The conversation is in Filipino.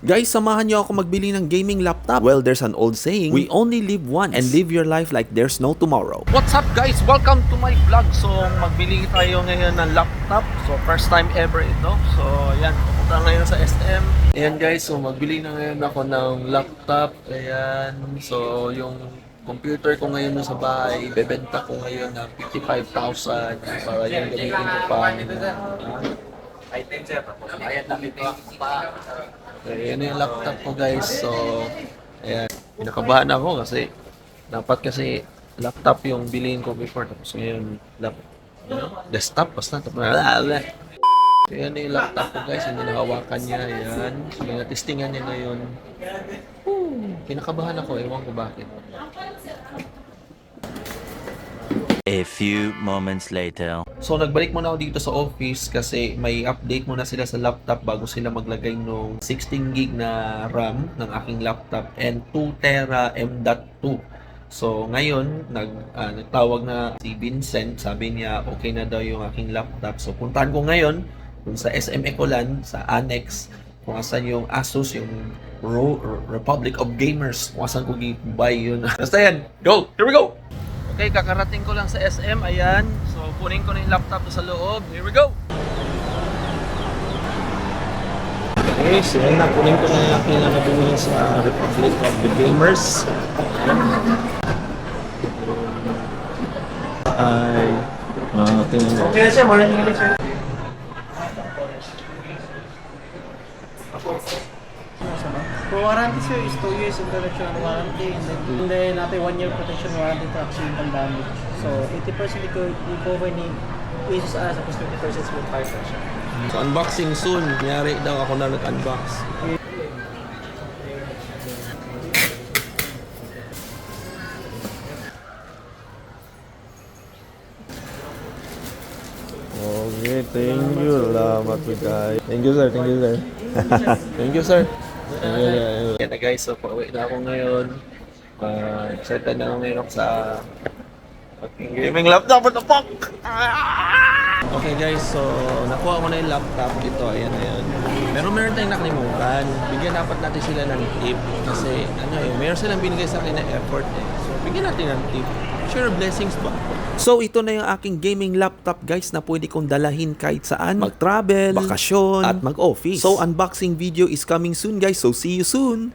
Guys, samahan niyo ako magbili ng gaming laptop. Well, there's an old saying, we only live once and live your life like there's no tomorrow. What's up guys? Welcome to my vlog. So, magbili tayo ngayon ng laptop. So, first time ever ito. So, yan. Pupunta ngayon sa SM. Ayan guys, so magbili na ngayon ako ng laptop. Ayan. So, yung computer ko ngayon sa bahay, bebenta ko ngayon ng 55,000 para yung gamitin ko pa. Ayan yung laptop ko guys. So, ayan. Pinakabahan ako kasi dapat laptop yung bilhin ko before. Tapos ngayon, desktop. Basta. Ayan yung laptop ko guys. Hindi nahawakan niya. Ayan. So, testingan niya ngayon. Pinakabahan ako. Ewan ko bakit. A few moments later. So, nagbalik muna ako dito sa office kasi may update muna sila sa laptop bago sila maglagay ng 16 gig na RAM ng aking laptop and 2 tera M.2. So, ngayon, nagtawag na si Vincent. Sabi niya, okay na daw yung aking laptop. So, puntahan ko ngayon dun sa SM Ecolan, sa Annex, kung asan yung Asus, yung Republic of Gamers, kung asan ko buy yun. Basta yan, go! Here we go! Okay, kakarating ko lang sa SM, ayan. So, kunin ko na yung laptop sa loob. Here we go! Okay, so yan na. Kunin ko na yung aking nabili sa Republic of the Gamers. Ay, tingnan mo. Okay na siya, morning ulit sir. For warranty sir is 2 years introduction warranty and then natin 1 year protection warranty to accidental damage. So 80% recover ni is tapos 20% with fire protection. So unboxing soon. Nyari daw ako na nag-unbox. Okay, thank you. Salamat po guys. Thank you sir, thank you sir. Thank you sir. Yan na guys, so pauwi na ako ngayon. Excited na ako ngayon sa aking gaming laptop. What the fuck? Okay guys, so nakuha ko na yung laptop. Ito, ayan na yun. Pero meron tayong nakalimutan. Bigyan dapat natin sila ng tip. Kasi meron silang binigay sa akin na effort eh. So bigyan natin ng tip. Sure, blessings ba? So ito na yung aking gaming laptop guys na pwede kong dalahin kahit saan. Mag-travel, bakasyon, at mag-office. So unboxing video is coming soon guys. So see you soon!